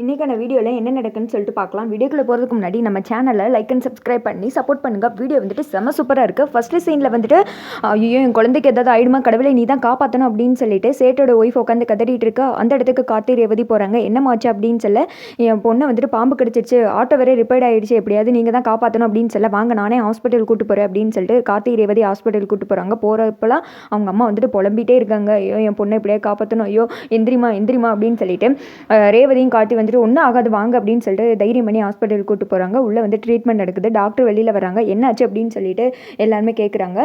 இன்றைக்கான வீடியோவில் என்ன நடக்குன்னு சொல்லிட்டு பார்க்கலாம். வீடியோக்குள்ளே போகிறதுக்கு முன்னாடி நம்ம சேனலை லைக் அண்ட் சப்ஸ்கிரைப் பண்ணி சப்போர்ட் பண்ணுங்கள். வீடியோ வந்துட்டு செம சூப்பராக இருக்குது. ஃபஸ்ட்டு சீனில் வந்துட்டு ஐயோ என் குழந்தைக்கு எதாவது ஆயிடுமா கடவுளை நீ தான் காப்பாற்றணும் அப்படின்னு சொல்லிட்டு சேட்டோட ஒய்ஃப் உட்காந்து கதறிட்டு இருக்கா. அந்த இடத்துக்கு கார்த்தி ரேவதி போகிறாங்க. என்னமாச்சு அப்படின்னு சொல்ல என் பொண்ணை வந்துட்டு பாம்பு கடிச்சிருச்சு, ஆட்டோ வேறு ரிப்பேர்ட் ஆகிடுச்சு, எப்படியாவது நீங்கள் தான் காப்பாற்றணும் அப்படின்னு சொல்ல வாங்க நானே ஹாஸ்பிட்டல் கூட்டு போகிறேன் அப்படின்னு சொல்லிட்டு கார்த்தி ரேவதி ஹாஸ்பிட்டல் கூட்டு போகிறாங்க. போகிறப்பெல்லாம் அவங்க அம்மா வந்துட்டு புலம்பிகிட்டே இருக்காங்க. ஐயோ என் பொண்ணை எப்படியா காப்பாற்றணும், ஐயோ எந்திரிமா எந்திரிமா அப்படின்னு சொல்லிட்டு ரேவதியும் கார்த்தி வந்துட்டு ஒன்றும் ஆகாது வாங்க அப்படின்னு சொல்லிட்டு தைரியம் பண்ணி ஹாஸ்பிட்டல் கூட்டு போகிறாங்க. உள்ளே வந்து ட்ரீட்மெண்ட் நடக்குது. டாக்டர் வெளியில் வராங்க. என்னாச்சு அப்படின்னு சொல்லிட்டு எல்லாருமே கேட்குறாங்க.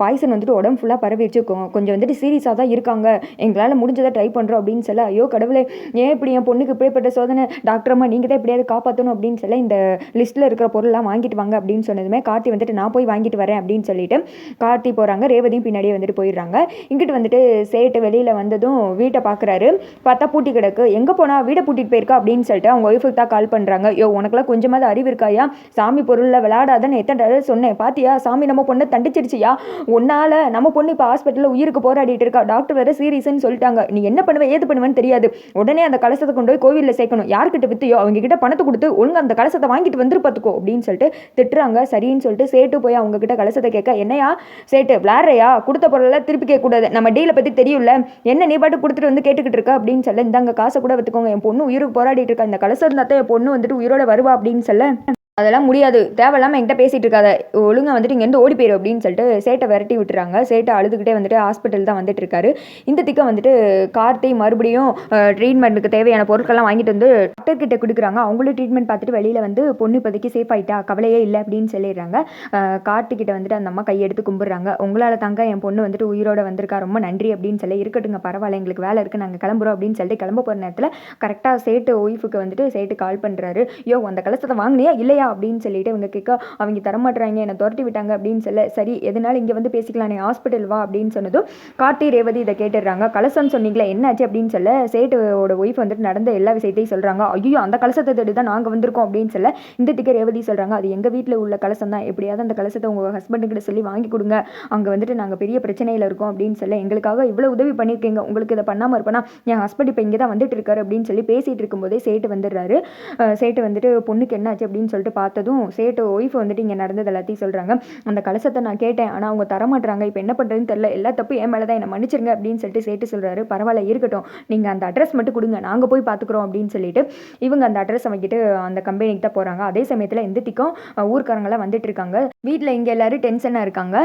பாய்சன் வந்துட்டு உடம்பு ஃபுல்லாக பரவிடுச்சு, கொஞ்சம் வந்துட்டு சீரியஸாக தான் இருக்காங்க, எங்களால் முடிஞ்சதை ட்ரை பண்ணுறோம் அப்படின்னு சொல்ல ஐயோ கடவுளே ஏன் இப்படி என் பொண்ணுக்கு இப்படிப்பட்ட சோதனை, டாக்டரம்மா நீங்கள் தான் எப்படியாவது காப்பாற்றணும் அப்படின்னு சொல்ல இந்த லிஸ்ட்டில் இருக்கிற பொருள்லாம் வாங்கிட்டு வாங்க அப்படின்னு சொன்னதுமே கார்த்தி வந்துட்டு நான் போய் வாங்கிட்டு வரேன் அப்படின்னு சொல்லிட்டு கார்த்தி போகிறாங்க. ரேவதியும் பின்னாடியே வந்துட்டு போயிடுறாங்க. இங்கிட்டு வந்துட்டு சேட்டு வெளியில் வந்ததும் வீட்டை பார்க்குறாரு. பார்த்தா பூட்டி கிடக்கு. எங்கே போனால் வீடை பூட்டிட்டு போயிருக்கா அப்படின்னு சொல்லிட்டு அவங்க ஒய்ஃபுக்கு தான் கால் பண்ணுறாங்க. யோ உனக்குலாம் கொஞ்சமாவது அறிவு இருக்காயா, சாமி பொருளில் விளையாடாதன்னு எத்தனை தடவை சொன்னேன் பாத்தியா, சாமி நம்ம பொண்ணை தண்டிச்சிருச்சியா, உன்னால நம்ம பொண்ணு இப்போ ஹாஸ்பிட்டலில் உயிருக்கு போராடிட்டு இருக்கா, டாக்டர் வேற சீரியஸ்ன்னு சொல்லிட்டாங்க, நீ என்ன பண்ணுவ ஏது பண்ணுவேன்னு தெரியாது, உடனே அந்த கலசத்தை கொண்டு போய் கோவிலில் சேர்க்கணும், யார்கிட்ட வித்தியோ அவங்க கிட்ட பணத்தை கொடுத்து ஒழுங்கு அந்த கலசத்தை வாங்கிட்டு வந்துரு பார்த்துக்கோ அப்படின்னு சொல்லிட்டு திட்டுறாங்க. சரின்னு சொல்லிட்டு சேட்டு போய் அவங்க கிட்ட கலசத்தை கேட்க என்னையா சேட்டு விளையாடுறையா, கொடுத்த பொருளெல்லாம் திருப்பி கேட்கக்கூடாது, நம்ம டீலை பற்றி தெரியும்ல, என்ன நீ பாட்டு கொடுத்துட்டு வந்து கேட்டுக்கிட்டு இருக்க அப்படின்னு சொல்ல இந்தாங்க காசை கூட வச்சுக்கோங்க, என் பொண்ணு உயிருக்கு போராடிட்டு இருக்கா, இந்த கலசம் இருந்தால் தான் என் பொண்ணு வந்துட்டு உயிரோட வருவா அப்படின்னு சொல்ல அதெல்லாம் முடியாது, தேவையில்லாமல் என்கிட்ட பேசிகிட்டு இருக்காத, ஒழுங்காக வந்துட்டு இங்கேருந்து ஓடி போயிடும் அப்படின்னு சொல்லிட்டு சேட்டை விரட்டி விட்டுறாங்க. சேட்டை அழுதுகிட்டே வந்துட்டு ஹாஸ்பிட்டல் தான் வந்துட்டு இருக்காரு. இந்த திக்கம் வந்துட்டு கார்த்தி மறுபடியும் ட்ரீட்மெண்ட்டுக்கு தேவையான பொருட்கள்லாம் வாங்கிட்டு வந்து டாக்டர் கிட்ட கொடுக்குறாங்க. அவங்களும் ட்ரீட்மெண்ட் பார்த்துட்டு வெளியில் வந்து பொண்ணு இப்போதைக்கு சேஃப் ஆகிட்டா, கவலையே இல்லை அப்படின்னு சொல்லிடுறாங்க. கார்த்திகிட்ட வந்துட்டு அந்த அம்மா கையெடுத்து கும்பிட்றாங்க. உங்களால் தாங்க என் பொண்ணு வந்துட்டு உயிரோட வந்திருக்கா, ரொம்ப நன்றி அப்படின்னு சொல்லி இருக்கட்டுங்க பரவாயில்ல எங்களுக்கு வேலை இருக்குது நாங்கள் கிளம்புறோம் அப்படின்னு சொல்லிட்டு கிளம்ப போகிற நேரத்தில் கரெக்டாக சேட்டு ஒய்ஃபுக்கு வந்துட்டு சேட்டு கால் பண்ணுறாரு. யோ அந்த கலசத்தை வாங்கினியா இல்லையா அப்படின்னு சொல்லிட்டு இவங்க கேட்க அவங்க தரமாட்டுறாங்க, என்னை துரட்டி விட்டாங்க அப்படின்னு சொல்ல சரி எதனால இங்கே வந்து பேசிக்கலாம், நீ ஹாஸ்பிட்டல் வா அப்படின்னு சொன்னதும் கார்த்தி ரேவதி இதை கேட்டுடுறாங்க. கலசம்னு சொன்னீங்களே என்னாச்சு அப்படின்னு சொல்ல சேட்டோட ஒய்ஃப் வந்துட்டு நடந்த எல்லா விஷயத்தையும் சொல்கிறாங்க. ஐயோ அந்த கலசத்தை தேடி தான் நாங்கள் வந்திருக்கோம் அப்படின்னு சொல்ல இந்த திக்க ரேவதி சொல்கிறாங்க அது எங்கள் வீட்டில் உள்ள கலசம் தான், எப்படியாவது அந்த கலசத்தை உங்கள் ஹஸ்பண்டுக்கிட்ட சொல்லி வாங்கி கொடுங்க, அங்கே வந்துட்டு நாங்கள் பெரிய பிரச்சனையில் இருக்கோம் அப்படின்னு சொல்ல எங்களுக்காக இவ்வளோ உதவி பண்ணியிருக்கீங்க, உங்களுக்கு இதை பண்ணாமல் இருப்பேனா, என் ஹஸ்பண்ட் இப்போ இங்கே தான் வந்துட்டு இருக்காரு அப்படின்னு சொல்லி பேசிகிட்டு இருக்கும்போதே சேட்டு வந்துடுறாரு. சேட்டு வந்துட்டு பொண்ணுக்கு என்னாச்சு அப்படின்னு சொல்லிட்டு பார்த்ததும் சேட்டு ஒய்ஃப் வந்துட்டு இங்கே நடந்தது எல்லாத்தையும் சொல்கிறாங்க. அந்த கலசத்தை நான் கேட்டேன் ஆனால் அவங்க தரமாட்டுறாங்க, இப்போ என்ன பண்ணுறதுன்னு தெரியல, எல்லா தப்பு என் மேலே தான், என்னை மன்னிச்சிருங்க அப்படின்னு சொல்லிட்டு சேட்டு சொல்கிறாரு. பரவாயில்ல இருக்கட்டும், நீங்கள் அந்த அட்ரஸ் மட்டும் கொடுங்க நாங்கள் போய் பார்த்துக்குறோம் அப்படின்னு சொல்லிட்டு இவங்க அந்த அட்ரஸ் வாங்கிட்டு அந்த கம்பெனிக்கு தான் போகிறாங்க. அதே சமயத்தில் எந்திரிக்கும் ஊர்க்காரங்களாம் வந்துட்டு இருக்காங்க. வீட்டில் இங்கே எல்லாரும் டென்ஷனாக இருக்காங்க.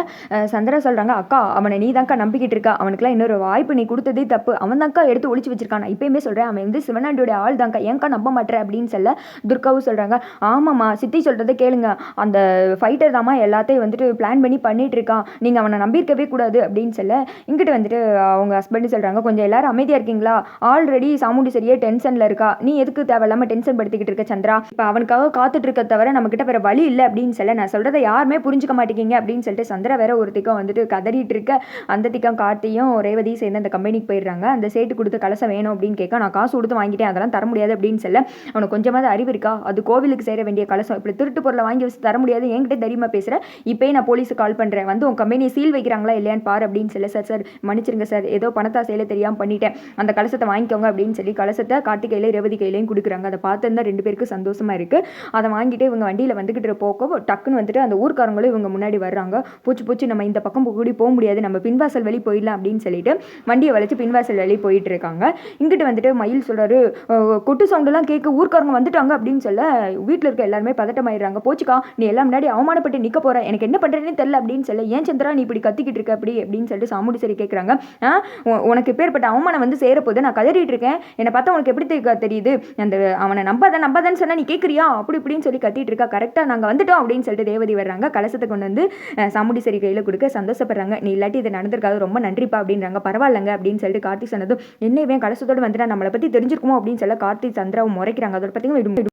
சந்திரா சொல்கிறாங்க அக்கா அவனை நீ தான்க்கா நம்பிக்கிட்டு இருக்கா, அவனுக்குலாம் இன்னொரு வாய்ப்பு நீ கொடுத்ததே தப்பு, அவன் தான்க்கா எடுத்து ஒழிச்சு வச்சிருக்கான், நான் இப்பயுமே சொல்கிறேன் அவன் வந்து சிவனாண்டியோட ஆள் தான்க்கா, ஏன்க்கா நம்ப மாட்டேன் அப்படின்னு சொல்ல துர்காவும் சொல்கிறாங்க ஆமாம்மா சித்தி சொல்கிறத கேளுங்க, அந்த ஃபைட்டர் தாம்மா எல்லாத்தையும் வந்துட்டு பிளான் பண்ணி பண்ணிட்டு இருக்கான், நீங்கள் அவனை நம்பியிருக்கவே கூடாது அப்படின்னு சொல்ல இங்கிட்டு வந்துட்டு அவங்க ஹஸ்பண்ட் சொல்கிறாங்க கொஞ்சம் எல்லாரும் அமைதியாக இருக்கீங்களா, ஆல்ரெடி சாமுண்டி சரியே டென்ஷனில் இருக்கா, நீ எதுக்கு தேவையில்லாமல் டென்ஷன் படுத்திக்கிட்டு இருக்க சந்திரா, இப்போ அவனுக்காக காத்துட்டு இருக்க தவிர நம்மக்கிட்ட வேறு வழி இல்லை அப்படின்னு சொல்ல நான் சொல்கிறத யாருமே புரிஞ்சுக்க மாட்டேங்கிங்க அப்படின்னு சொல்லிட்டு சந்திரா வேற ஒரு திக்கம் வந்துட்டு கதறிட்டு இருக்க. அந்த திக்கம் கார்த்தியும் ரேவதியும் சேர்ந்து அந்த கம்பெனிக்கு போயிடுறாங்க. அந்த சேட்டு கொடுத்து கலசம் வேணும் அப்படின்னு கேட்க நான் காசு கொடுத்து வாங்கிட்டேன் அதெல்லாம் தர முடியாது அப்படின்னு சொல்ல அவனுக்கு கொஞ்சமாவது அறிவு இருக்கா, அது கோவிலுக்கு சேர வேண்டிய கலசம், இப்படி திருட்டு பொருளை வாங்கி வச்சு தர முடியாது, என்கிட்ட தைரியமா பேசுகிறேன், இப்போயே நான் போலீஸுக்கு கால் பண்ணுறேன், வந்து உன் கம்பெனியை சீல் வைக்கிறாங்களா இல்லையான்னு பாரு அப்படின்னு சொல்ல சார் சார் மன்னிச்சிருங்க சார் ஏதோ பணத்தா செயலை தெரியாமல் பண்ணிட்டேன், அந்த கலசத்தை வாங்கிக்கோங்க அப்படின்னு சொல்லி கலசத்தை கார்த்திகையிலையும் ரேவதி கையிலையும் கொடுக்குறாங்க. அதை பார்த்துருந்தா ரெண்டு பேருக்கு சந்தோஷமா இருக்குது. அதை வாங்கிட்டு இவங்க வண்டியில் வந்துக்கிட்டு போக்கோ டக்குன்னு வந்துட்டு அந்த ஊர்க்காரங்களும் இவங்க முன்னாடி வர்றாங்க. பூச்சி நம்ம இந்த பக்கம் கூடி போக முடியாது, நம்ம பின்வாசல் வெளியே போயிடலாம் அப்படின்னு சொல்லிட்டு வண்டியை வளைச்சு பின்வாசல் வெளியே போயிட்டு இருக்காங்க. இங்கிட்டு வந்துட்டு மயில் சொல்கிறாரு கொட்டு சவுண்டெல்லாம் கேட்க ஊர்க்காரங்க வந்துட்டாங்க அப்படின்னு சொல்ல வீட்டில் இருக்க எல்லாருமே பதட்டமாயிடுறாங்க. போச்சுக்கா நீ எல்லாம் முன்னாடி அவமானப்பட்டு நிற்க போகிற, எனக்கு என்ன பண்ணுறதுன்னு தெரியல அப்படின்னு சொல்ல ஏன் சந்திரா நீ இப்படி கத்திக்கிட்டு இருக்க அப்படி அப்படின்னு சொல்லிட்டு சாமுடி சரி கேட்குறாங்க. உனக்கு பேர்பட்ட அவமானம் வந்து சேரப்போது நான் கதறிட்டு இருக்கேன், என்னை பார்த்தா உனக்கு எப்படி தெரியுது, அந்த அவனை நம்பாதான்னு சொன்னால் நீ கேட்குறியா அப்படி இப்படின்னு சொல்லி கத்திட்டு இருக்கா. கரெக்டாக நாங்கள் வந்துட்டோம் அப்படின்னு சொல்லிட்டு ரேவதி வர்றாங்க. கலசத்தை கொண்டு வந்து சாமுடி சரி கையில் கொடுக்க சந்தோஷப்படுறாங்க. நீ இல்லாட்டி இதை நடந்திருக்காது ரொம்ப நன்றிப்பா அப்படின்றாங்க. பரவாயில்லங்க அப்படின்னு சொல்லிட்டு கார்த்தி சொன்னதும் என்னவே கலசத்தோடு வந்துட்டா நம்மளை பற்றி தெரிஞ்சிருக்குமோ அப்படின்னு சொல்ல கார்த்தி சந்திராவும் முறைக்கிறாங்க. அதோட பார்த்தீங்கன்னா